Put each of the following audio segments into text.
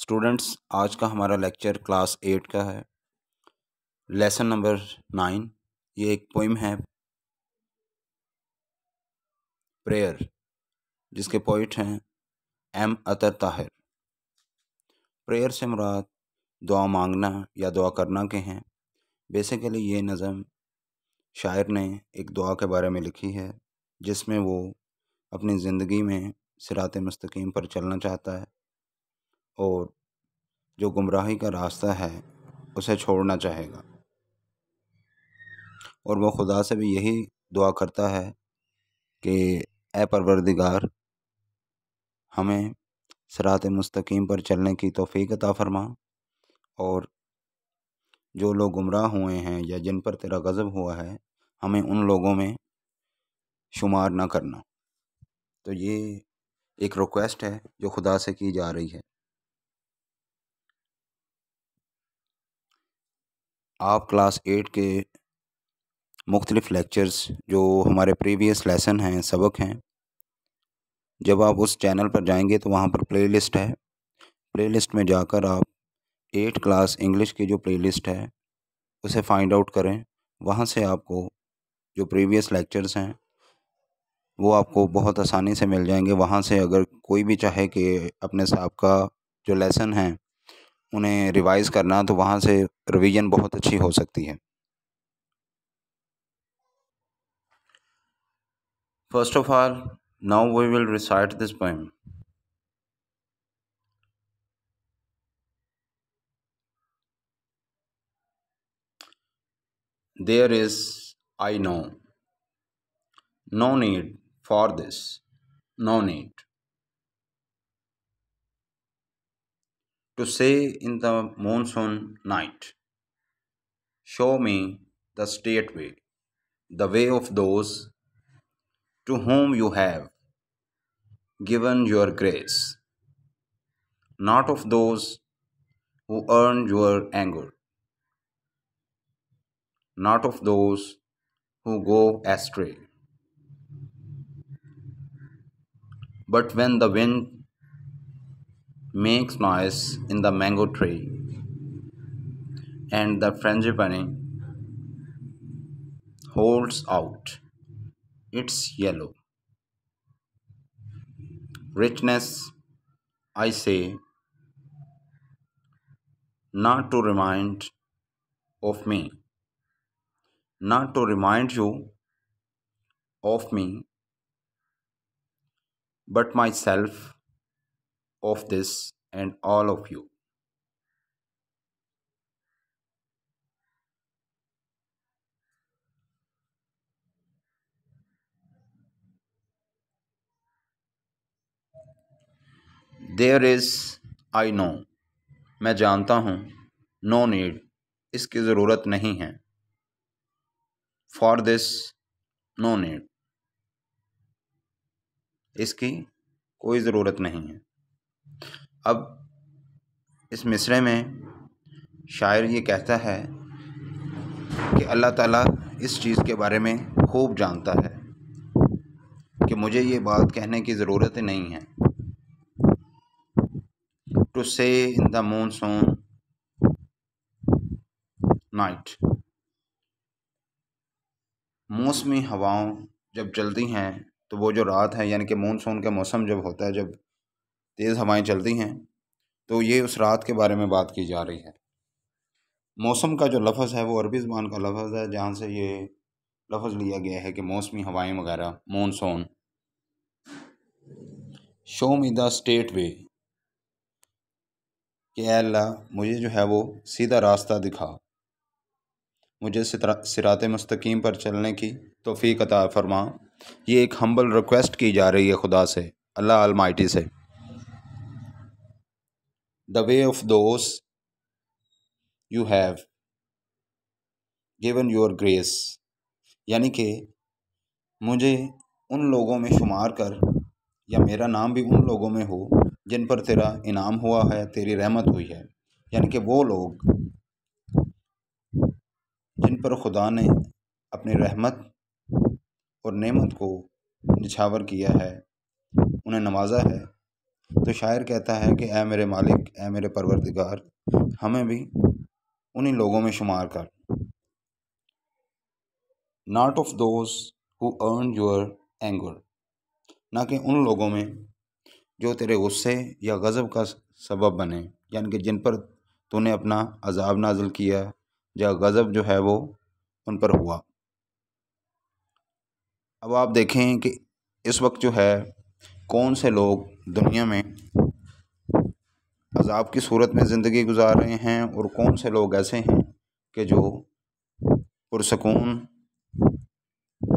Students, आज का हमारा लेक्चर क्लास 8 का है। Lesson number 9। ये एक पोइम है, प्रेयर, जिसके पोइट हैं एम अतर ताहिर। प्रेयर से मुराद दुआ मांगना या दुआ करना के हैं। बेसिकली ये नज़म शायर ने एक दुआ के बारे में लिखी है, जिसमें वो अपनी ज़िंदगी में सिरात मुस्तकीम पर चलना चाहता है और जो गुमराही का रास्ता है उसे छोड़ना चाहेगा, और वो खुदा से भी यही दुआ करता है कि ए परवरदिगार, हमें सिरात मुस्तकीम पर चलने की तौफीक अता फरमा, और जो लोग गुमराह हुए हैं या जिन पर तेरा गज़ब हुआ है, हमें उन लोगों में शुमार ना करना। तो ये एक रिक्वेस्ट है जो खुदा से की जा रही है। आप क्लास 8 के मुख्तलिफ़ लेक्चर्स, जो हमारे प्रीवियस लेसन हैं, सबक हैं, जब आप उस चैनल पर जाएंगे तो वहाँ पर प्लेलिस्ट है। प्लेलिस्ट में जाकर आप 8 क्लास इंग्लिश की जो प्लेलिस्ट है उसे फ़ाइंड आउट करें। वहाँ से आपको जो प्रीवियस लेक्चर्स हैं वो आपको बहुत आसानी से मिल जाएंगे। वहाँ से अगर कोई भी चाहे कि अपने साहब जो लेसन हैं उन्हें रिवाइज़ करना, तो वहाँ से रिवीजन बहुत अच्छी हो सकती है। First of all, now we will recite this poem. There is, I know, no need for this, no need to say in the monsoon night, show me the straight way, the way of those to whom you have given your grace, not of those who earn your anger, not of those who go astray. But when the wind makes noise in the mango tree and the frangipani holds out its yellow richness, I say, not to remind of me, not to remind you of me, but myself of this and all of you. There is, I know, मैं जानता हूँ, no need, इसकी ज़रूरत नहीं है, for this, no need, इसकी कोई ज़रूरत नहीं है। अब इस मिसरे में शायर ये कहता है कि अल्लाह ताला इस चीज़ के बारे में खूब जानता है कि मुझे ये बात कहने की ज़रूरत नहीं है। टू से इन द मॉनसून नाइट, मौसमी हवाओं जब चलती हैं तो वो जो रात है, यानी कि मॉनसून का मौसम जब होता है, जब तेज़ हवाएं चलती हैं, तो ये उस रात के बारे में बात की जा रही है। मौसम का जो लफ्ज़ है वो अरबी ज़बान का लफ्ज़ है, जहाँ से ये लफ्ज़ लिया गया है कि मौसमी हवाएं वगैरह, monsoon. Show me the state way, कि अल्लाह मुझे जो है वो सीधा रास्ता दिखा, मुझे सिराते मुस्तकीम पर चलने की तौफीक अता फरमा। ये एक हम्बल रिक्वेस्ट की जा रही है खुदा से, अल्लाह अलमाइटी से। The way of those you have given your grace, यानी कि मुझे उन लोगों में शुमार कर, या मेरा नाम भी उन लोगों में हो जिन पर तेरा इनाम हुआ है, तेरी रहमत हुई है, यानी कि वो लोग जिन पर खुदा ने अपनी रहमत और नेमत को निछावर किया है, उन्हें नवाजा है, तो शायर कहता है कि ऐ मेरे मालिक, ऐ मेरे परवरदिगार, हमें भी उन्हीं लोगों में शुमार कर। Not of those who earn your anger, ना कि उन लोगों में जो तेरे गुस्से या गज़ब का सबब बने, यानी कि जिन पर तूने अपना अजाब नाजिल किया या गज़ब जो है वो उन पर हुआ। अब आप देखें कि इस वक्त जो है कौन से लोग दुनिया में अजाब की सूरत में ज़िंदगी गुजार रहे हैं और कौन से लोग ऐसे हैं कि जो पुरसकून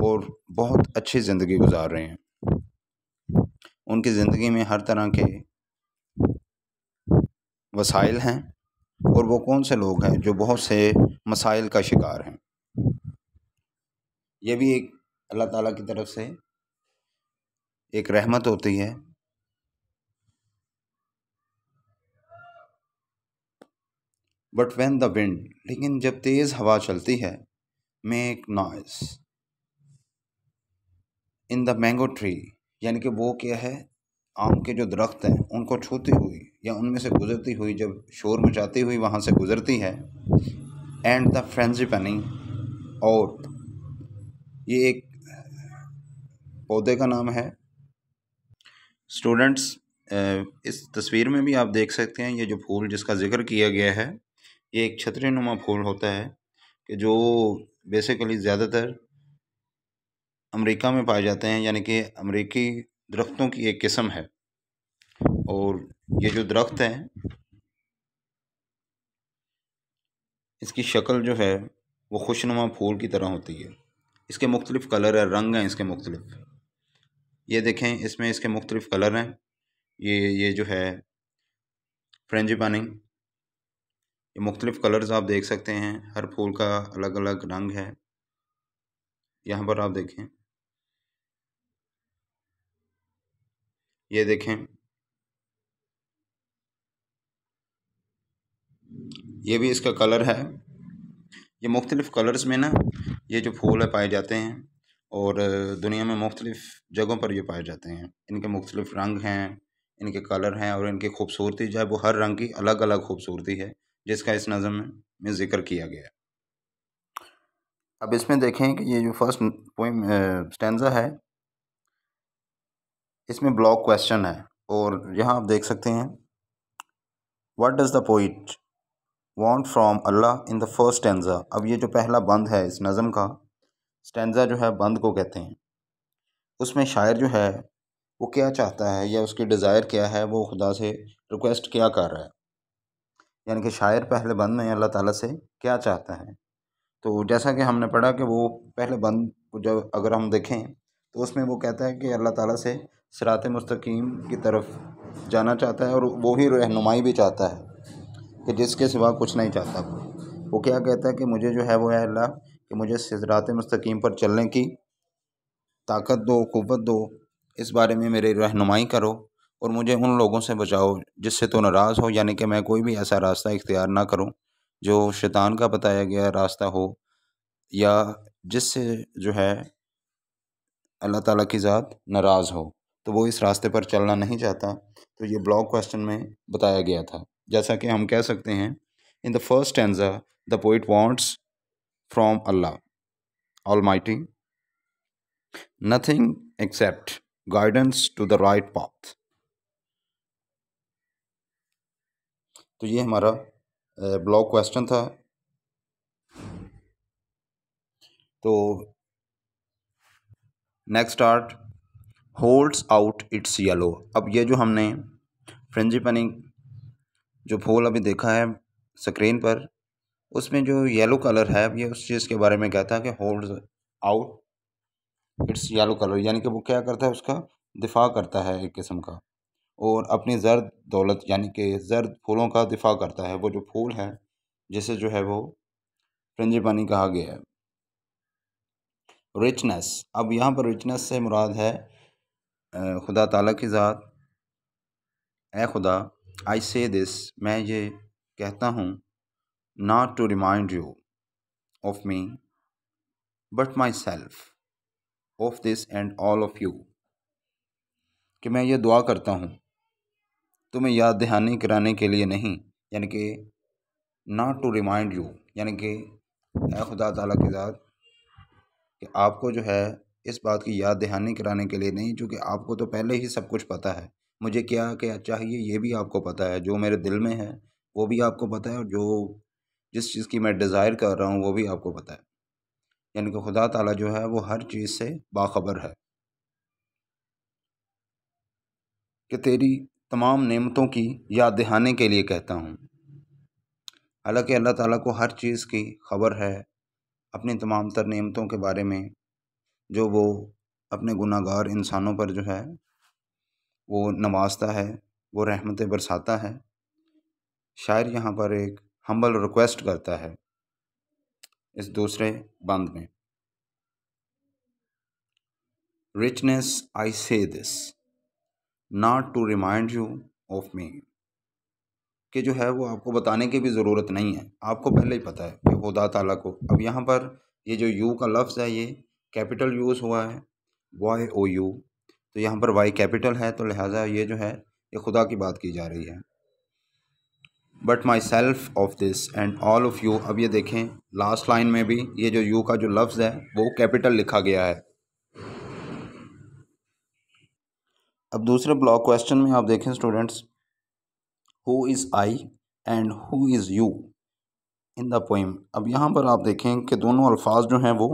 और बहुत अच्छी ज़िंदगी गुजार रहे हैं। उनकी ज़िंदगी में हर तरह के वसाइल हैं और वो कौन से लोग हैं जो बहुत से मसाइल का शिकार हैं। ये भी एक अल्लाह ताला की तरफ से एक रहमत होती है। बट व्हेन द विंड, लेकिन जब तेज़ हवा चलती है, make noise in the mango tree, यानी कि वो क्या है, आम के जो दरख्त हैं उनको छूती हुई या उनमें से गुजरती हुई, जब शोर मचाती हुई वहाँ से गुजरती है। एंड द फ्रेंजिपनी, और ये एक पौधे का नाम है। स्टूडेंट्स, इस तस्वीर में भी आप देख सकते हैं ये जो फूल जिसका जिक्र किया गया है, ये एक छतरी नुमा फूल होता है कि जो बेसिकली ज़्यादातर अमेरिका में पाए जाते हैं, यानी कि अमेरिकी दरख्तों की एक किस्म है। और ये जो दरख्त है इसकी शक्ल जो है वो खुशनुमा फूल की तरह होती है। इसके मुख्तलिफ़ कलर है, रंग हैं इसके मुख्तलिफ़। ये देखें, इसमें इसके मुख्तलिफ़ कलर हैं। ये जो है फ्रेंजिपानी, ये मुख्तलिफ़ कलर्स आप देख सकते हैं। हर फूल का अलग अलग रंग है। यहाँ पर आप देखें, ये देखें, ये भी इसका कलर है। ये मुख्तलिफ़ कलर्स में ना ये जो फूल है पाए जाते हैं और दुनिया में मुख्तलिफ़ जगहों पर ये पाए जाते हैं। इनके मुख्तलिफ़ रंग हैं, इनके कलर हैं और इनकी खूबसूरती जो है वो हर रंग की अलग अलग खूबसूरती है जिसका इस नज़म में ज़िक्र किया गया है। अब इसमें देखें कि ये जो फर्स्ट पोइम स्टैंजा है, इसमें ब्लॉक क्वेश्चन है और यहाँ आप देख सकते हैं, what does the poet want from Allah in the first stanza. अब ये जो पहला बंद है इस नज़म का, स्टैंजा जो है बंद को कहते हैं, उसमें शायर जो है वो क्या चाहता है या उसकी डिज़ायर क्या है, वो खुदा से रिक्वेस्ट क्या कर रहा है। यानी कि शायर पहले बंद में अल्लाह ताला से क्या चाहता है। तो जैसा कि हमने पढ़ा कि वो पहले बंद को जब अगर हम देखें तो उसमें वो कहता है कि अल्लाह ताला से सिरात मुस्तकीम की तरफ जाना चाहता है और वो ही रहनुमाई भी चाहता है कि जिसके सिवा कुछ नहीं चाहता। वो क्या कहता है कि मुझे जो है वो है अल्लाह कि मुझे सिरात मुस्तकीम पर चलने की ताकत दो, क़ुव्वत दो, इस बारे में मेरी रहनुमाई करो और मुझे उन लोगों से बचाओ जिससे तो नाराज़ हो, यानी कि मैं कोई भी ऐसा रास्ता इख्तियार ना करूं जो शैतान का बताया गया रास्ता हो या जिससे जो है अल्लाह ताला की ज़ात नाराज़ हो, तो वो इस रास्ते पर चलना नहीं चाहता। तो ये ब्लॉक क्वेश्चन में बताया गया था। जैसा कि हम कह सकते हैं, in the first stanza the poet wants from Allah almighty nothing except guidance to the right path. तो ये हमारा ब्लॉक क्वेश्चन था। तो next art holds out its yellow. अब ये जो हमने फ्रेंजीपनी जो फूल अभी देखा है स्क्रीन पर, उसमें जो येलो कलर है ये उस चीज़ के बारे में कहता है कि holds out its yellow colour, यानी कि वो क्या करता है, उसका दिफा करता है एक किस्म का, और अपनी जर्द दौलत यानी कि जर्द फूलों का दिफा करता है। वो जो फूल है जिसे जो है वो फ्रेंजीपनी कहा गया है। रिचनेस, अब यहाँ पर रिचनेस से मुराद है खुदा ताला की ज़ात। ए खुदा, आई से दिस, मैं ये कहता हूँ, not to remind you of me but myself of this and all of you, कि मैं ये दुआ करता हूँ तुम्हें याद दहानी कराने के लिए नहीं, यानी कि नॉट टू रिमाइंड यू, यानी कि ऐ खुदा ताला की ज़ात कि आपको जो है इस बात की याद दहानी कराने के लिए नहीं, चूँकि आपको तो पहले ही सब कुछ पता है। मुझे क्या क्या चाहिए ये भी आपको पता है, जो मेरे दिल में है वो भी आपको पता है, और जो जिस चीज़ की मैं डिज़ायर कर रहा हूँ वो भी आपको पता है। यानी कि खुदा ताला जो है वो हर चीज़ से बाखबर है कि तेरी तमाम नेमतों की याद दहानी के लिए कहता हूँ। हालांकि अल्लाह ताला को हर चीज़ की खबर है, अपनी तमाम तर नेमतों के बारे में, जो वो अपने गुनाहगार इंसानों पर जो है वो नवाजता है, वो रहमतें बरसाता है। शायर यहाँ पर एक हम्बल रिक्वेस्ट करता है इस दूसरे बंद में, richness I say this not to remind you of me, कि जो है वो आपको बताने की भी ज़रूरत नहीं है, आपको पहले ही पता है कि खुदा ताला को। अब यहाँ पर ये जो यू का लफ्ज़ है ये कैपिटल यूज़ हुआ है, YOU, तो यहाँ पर वाई कैपिटल है, तो लिहाजा ये जो है ये खुदा की बात की जा रही है। But myself of this and all of you, अब ये देखें लास्ट लाइन में भी ये जो यू का जो लफ्ज़ है वो कैपिटल लिखा गया है। अब दूसरे ब्लॉक क्वेश्चन में आप देखें students, who is I and who is you in the poem. अब यहाँ पर आप देखें कि दोनों अल्फाज जो हैं वो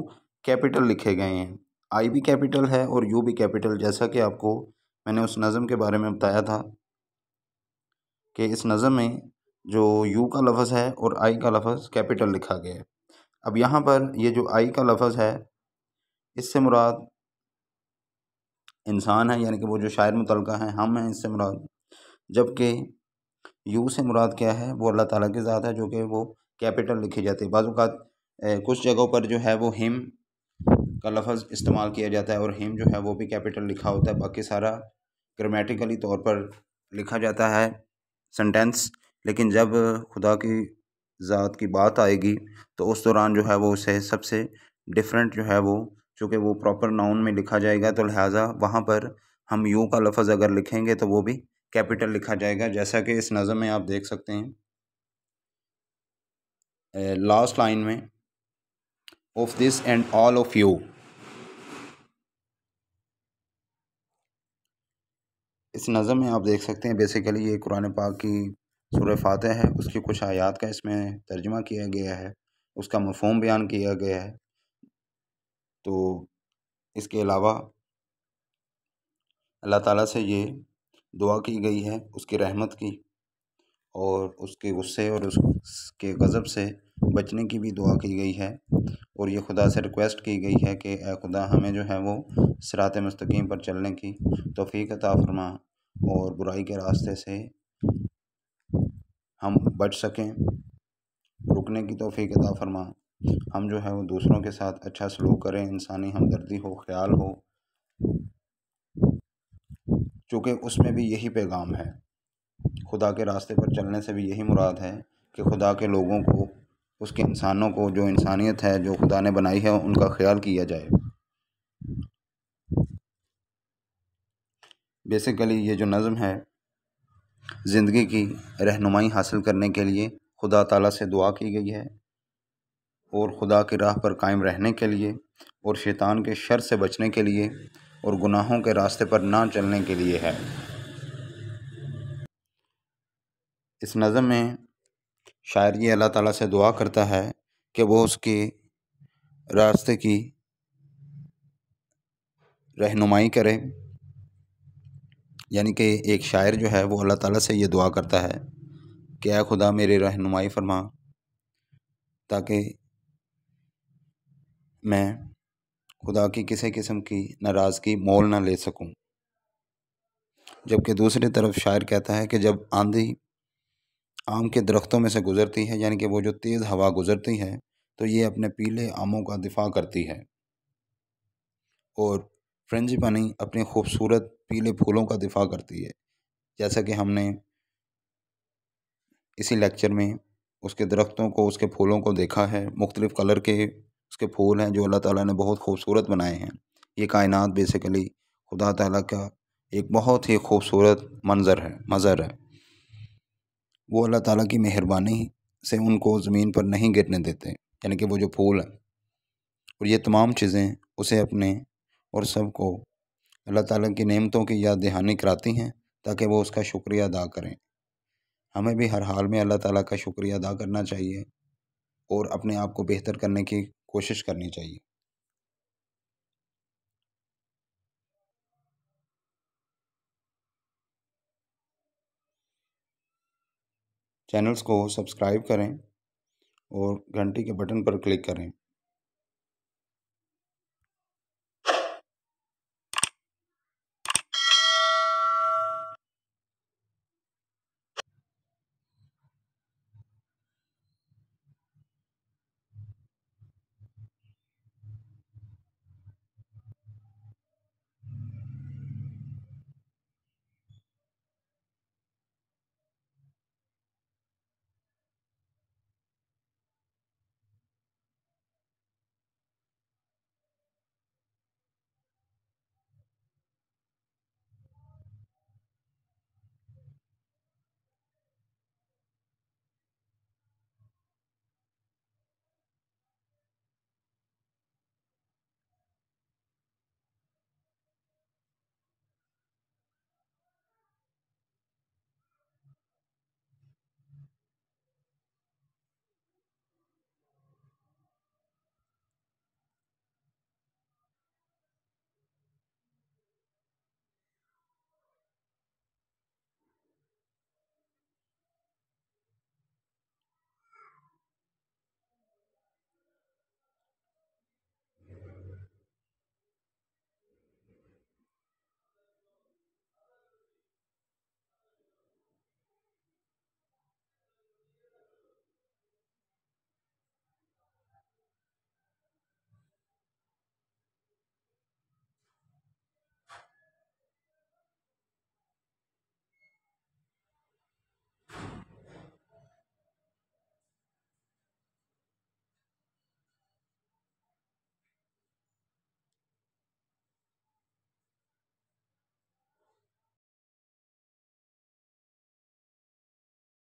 कैपिटल लिखे गए हैं, आई भी कैपिटल है और यू भी कैपिटल, जैसा कि आपको मैंने उस नज़म के बारे में बताया था कि इस नज़म में जो यू का लफ्ज़ है और आई का लफ्ज़ कैपिटल लिखा गया है। अब यहाँ पर ये जो आई का लफ्ज़ है इससे मुराद इंसान है, यानी कि वो जो शायर मुतलका हैं हम हैं इससे मुराद, जबकि यू से मुराद क्या है, वो अल्लाह ताला की ज़ात है जो कि वो कैपिटल लिखी जाती है। बाज़ औक़ात कुछ जगहों पर जो है वो हिम का लफ्ज़ इस्तेमाल किया जाता है और हिम जो है वो भी कैपिटल लिखा होता है, बाकी सारा ग्रामेटिकली तौर पर लिखा जाता है सेंटेंस। लेकिन जब खुदा की ज़ात की बात आएगी तो उस दौरान जो है वो उसे सबसे डिफरेंट जो है वो, चूँकि वो प्रॉपर नाउन में लिखा जाएगा, तो लिहाजा वहाँ पर हम यू का लफ्ज़ अगर लिखेंगे तो वो भी कैपिटल लिखा जाएगा, जैसा कि इस नज़म में आप देख सकते हैं लास्ट लाइन में, of this and all of you. इस नज़म में आप देख सकते हैं बेसिकली ये कुरान पाक की सूरह फातिहा है, उसकी कुछ आयात का इसमें तर्जुमा किया गया है, उसका मफ़हूम बयान किया गया है। तो इसके अलावा अल्लाह ताला से ये दुआ की गई है उसकी रहमत की, और उसके गुस्से और उसके गज़ब से बचने की भी दुआ की गई है, और ये खुदा से रिक्वेस्ट की गई है कि ए खुदा हमें जो है वो सिरात मुस्तकीम पर चलने की तौफीक अता फरमा, और बुराई के रास्ते से हम बच सकें, रुकने की तौफीक अता फरमा। हम जो है वो दूसरों के साथ अच्छा सलूक करें, इंसानी हमदर्दी हो, ख्याल हो, चूँकि उसमें भी यही पैगाम है। खुदा के रास्ते पर चलने से भी यही मुराद है कि खुदा के लोगों को, उसके इंसानों को, जो इंसानियत है जो खुदा ने बनाई है उनका ख्याल किया जाए। बेसिकली ये जो नज़म है ज़िंदगी की रहनुमाई हासिल करने के लिए खुदा ताला से दुआ की गई है, और खुदा की राह पर कायम रहने के लिए, और शैतान के शर से बचने के लिए, और गुनाहों के रास्ते पर ना चलने के लिए है। इस नज़म में शायर ये अल्लाह ताला से दुआ करता है कि वो उसके रास्ते की रहनुमाई करे, यानी कि एक शायर जो है वो अल्लाह ताला से ये दुआ करता है कि ऐ खुदा मेरी रहनुमाई फरमा, ताकि मैं खुदा की किसी किस्म की नाराज़गी मोल ना ले सकूं। जबकि दूसरी तरफ शायर कहता है कि जब आंधी आम के दरख्तों में से गुज़रती है, यानी कि वो जो तेज़ हवा गुज़रती है, तो ये अपने पीले आमों का दिफा करती है, और फ्रेंजीपनी अपने खूबसूरत पीले फूलों का दिफा करती है, जैसा कि हमने इसी लेक्चर में उसके दरख्तों को, उसके फूलों को देखा है। मुख्तलिफ़ कलर के उसके फूल हैं जो अल्लाह ताला ने बहुत खूबसूरत बनाए हैं। ये कायनात बेसिकली खुदा ताला का एक बहुत ही खूबसूरत मंज़र है, वो अल्लाह ताला की मेहरबानी से उनको ज़मीन पर नहीं गिरने देते, यानी कि वो जो फूल है। और ये तमाम चीज़ें उसे अपने और सबको अल्लाह ताला की नेमतों की याद दहानी कराती हैं, ताकि वो उसका शुक्रिया अदा करें। हमें भी हर हाल में अल्लाह ताला का शुक्रिया अदा करना चाहिए और अपने आप को बेहतर करने की कोशिश करनी चाहिए। चैनल्स को सब्सक्राइब करें और घंटी के बटन पर क्लिक करें।